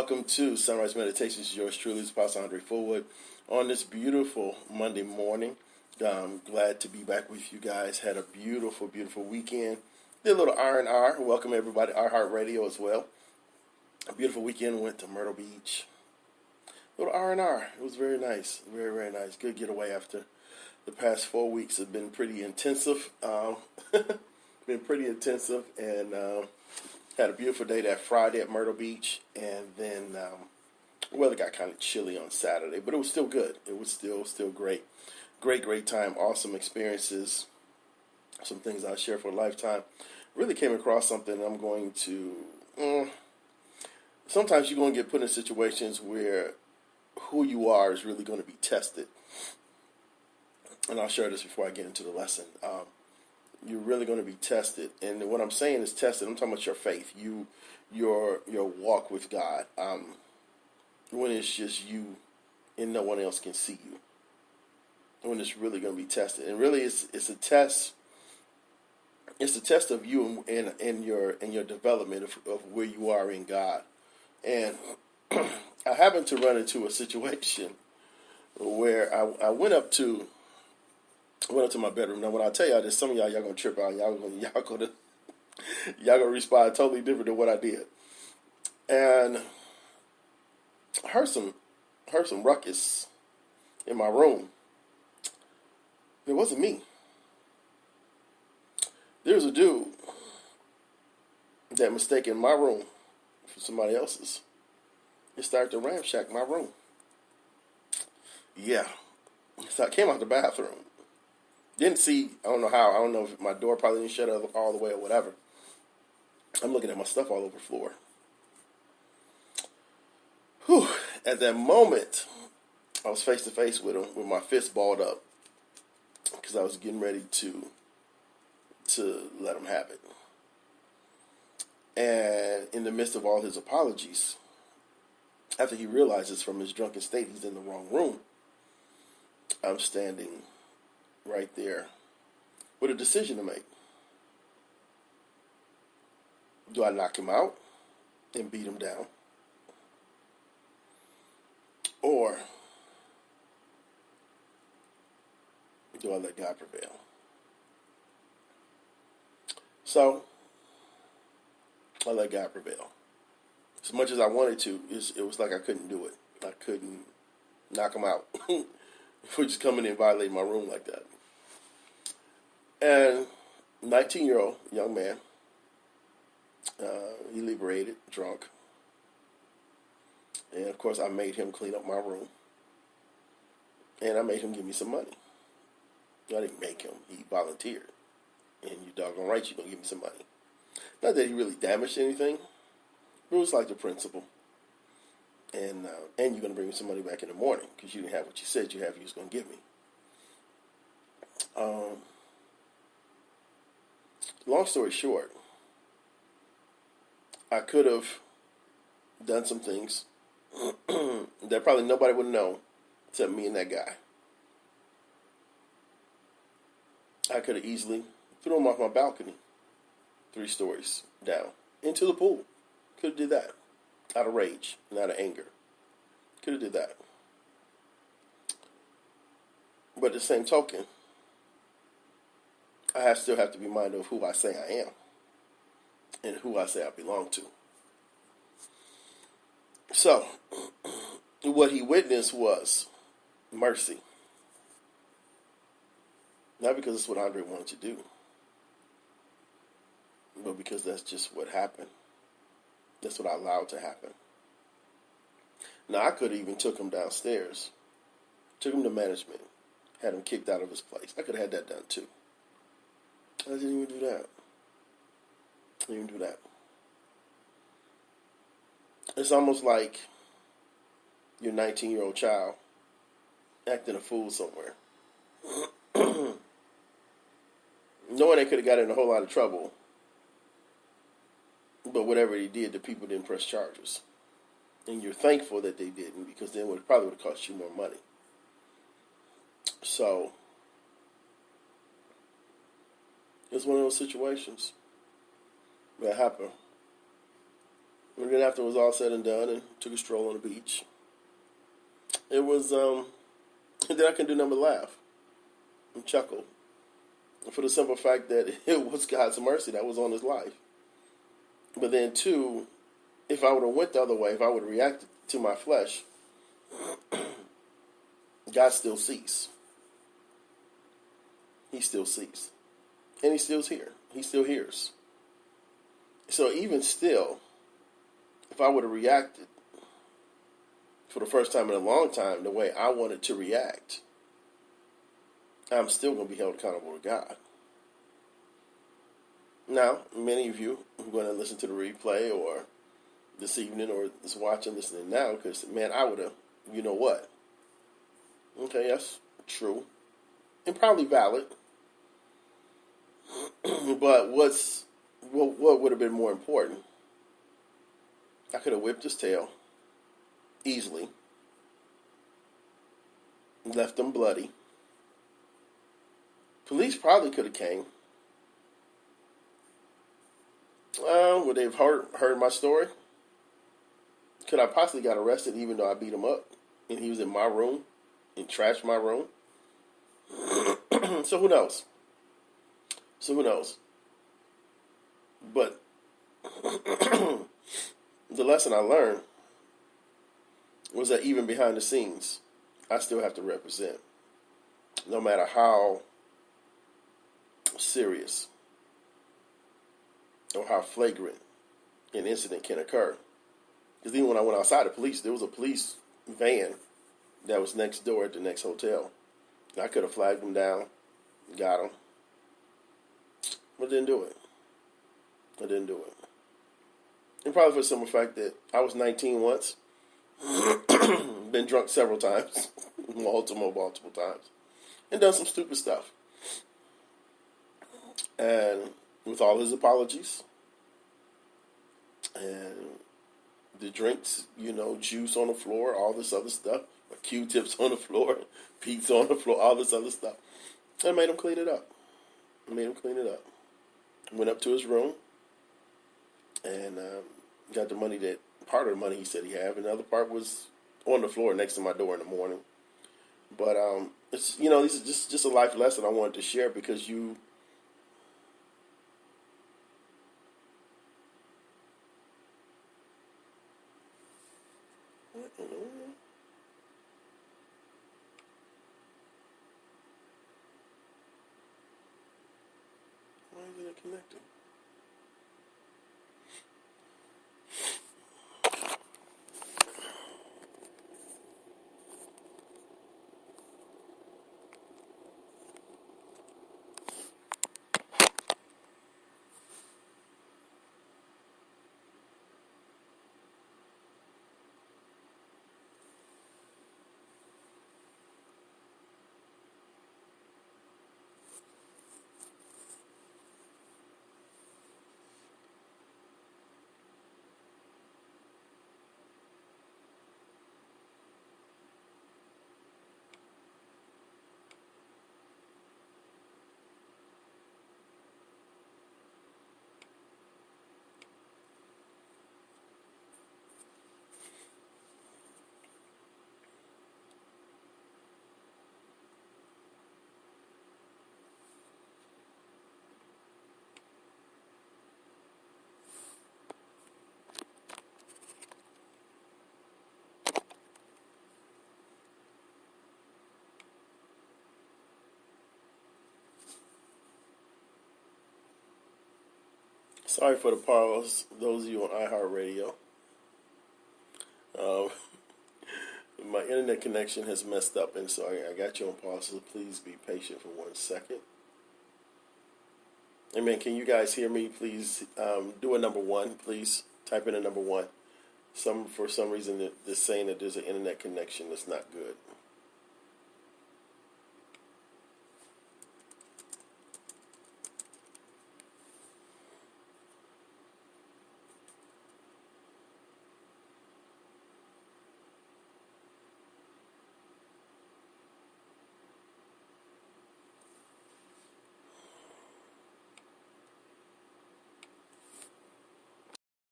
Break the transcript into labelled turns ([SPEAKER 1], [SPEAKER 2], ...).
[SPEAKER 1] welcome to Sunrise Meditations. Yours truly is Pastor Andre Fullwood on this beautiful Monday morning. I'm glad to be back with you guys. Had a beautiful, beautiful weekend. Did a little R&R. Welcome everybody, our Heart Radio as well. A beautiful weekend. Went to Myrtle Beach. A little R&R. It was very nice. Very, very nice. Good getaway after the past 4 weeks have been pretty intensive. Been pretty intensive and had a beautiful day that Friday at Myrtle Beach, and then the weather got kind of chilly on Saturday, but it was still good. It was still great. Great time, awesome experiences, some things I'll share for a lifetime. Really came across something I'm going to, sometimes you're going to get put in situations where who you are is really going to be tested. And I'll share this before I get into the lesson. You're really going to be tested, and what I'm saying is tested. I'm talking about your faith, your walk with God. When it's just you, and no one else can see you. When it's really going to be tested, and really it's a test. It's a test of you and your development of where you are in God. And I happened to run into a situation where I went up to my bedroom. Now, when I tell y'all this, some of y'all gonna trip out. Y'all gonna respond totally different than what I did. And I heard some ruckus in my room. It wasn't me. There's a dude that mistaken my room for somebody else's. He started to ramshack my room. Yeah. So I came out the bathroom. Didn't see, I don't know how, I don't know if my door probably didn't shut all the way or whatever. I'm looking at my stuff all over the floor. Whew. At that moment, I was face to face with him with my fist balled up because I was getting ready to let him have it. And in the midst of all his apologies, after he realizes from his drunken state he's in the wrong room, I'm standing right there with a decision to make. Do I knock him out and beat him down? Or do I let God prevail? So I let God prevail. As much as I wanted to, it was like I couldn't do it. I couldn't knock him out for just coming in and violating my room like that. And 19-year-old young man, inebriated, drunk. And of course I made him clean up my room. And I made him give me some money. I didn't make him, he volunteered. And you doggone right you're going to give me some money. Not that he really damaged anything, but it was like the principle. And you're going to bring me some money back in the morning because you didn't have what you said you was going to give me. Long story short, I could have done some things that probably nobody would know except me and that guy. I could have easily threw him off my balcony 3 stories down into the pool. Could have did that out of rage and out of anger. Could have did that. But at the same token, I still have to be mindful of who I say I am and who I say I belong to. So, what he witnessed was mercy. Not because it's what Andre wanted to do, but because that's just what happened. That's what I allowed to happen. Now, I could have even took him downstairs, took him to management, had him kicked out of his place. I could have had that done too. I didn't even do that. It's almost like your 19-year-old child acting a fool somewhere. Knowing they could have got in a whole lot of trouble. But whatever they did, the people didn't press charges. And you're thankful that they didn't, because then it probably would have cost you more money. So, it's one of those situations that happen. And then after it was all said and done and took a stroll on the beach, it was, and then I couldn't do nothing but laugh and chuckle for the simple fact that it was God's mercy that was on his life. But then, too, if I would have went the other way, if I would have reacted to my flesh, God still sees. He still sees. And he still's here. He still hears. So even still, if I would have reacted for the first time in a long time the way I wanted to react, I'm still going to be held accountable to God. Now, many of you who are going to listen to the replay or this evening or is watching, listening now, because, man, I would have, you know what? Okay, that's true. And probably valid. But what would have been more important? I could have whipped his tail easily, left him bloody. Police probably could have came. Would they have heard my story? Could I possibly got arrested even though I beat him up and he was in my room and trashed my room? So who knows? But the lesson I learned was that even behind the scenes, I still have to represent, no matter how serious or how flagrant an incident can occur. Because even when I went outside the police, there was a police van that was next door at the next hotel. I could have flagged them down, got them, but didn't do it. And probably for the simple fact that I was 19 once, been drunk several times, multiple times, and done some stupid stuff. And with all his apologies and the drinks, juice on the floor, all this other stuff, Q-tips on the floor, pizza on the floor, all this other stuff, I made him clean it up. Went up to his room and got the money part of the money he said he had, and the other part was on the floor next to my door in the morning. But it's this is just a life lesson I wanted to share because you. Why isn't it connected? Sorry for the pause, those of you on iHeartRadio. My internet connection has messed up, and so I got you on pause, so please be patient for 1 second. Amen. Can you guys hear me? Please do a number one, please. Type in a number one. For some reason, they're saying that there's an internet connection that's not good.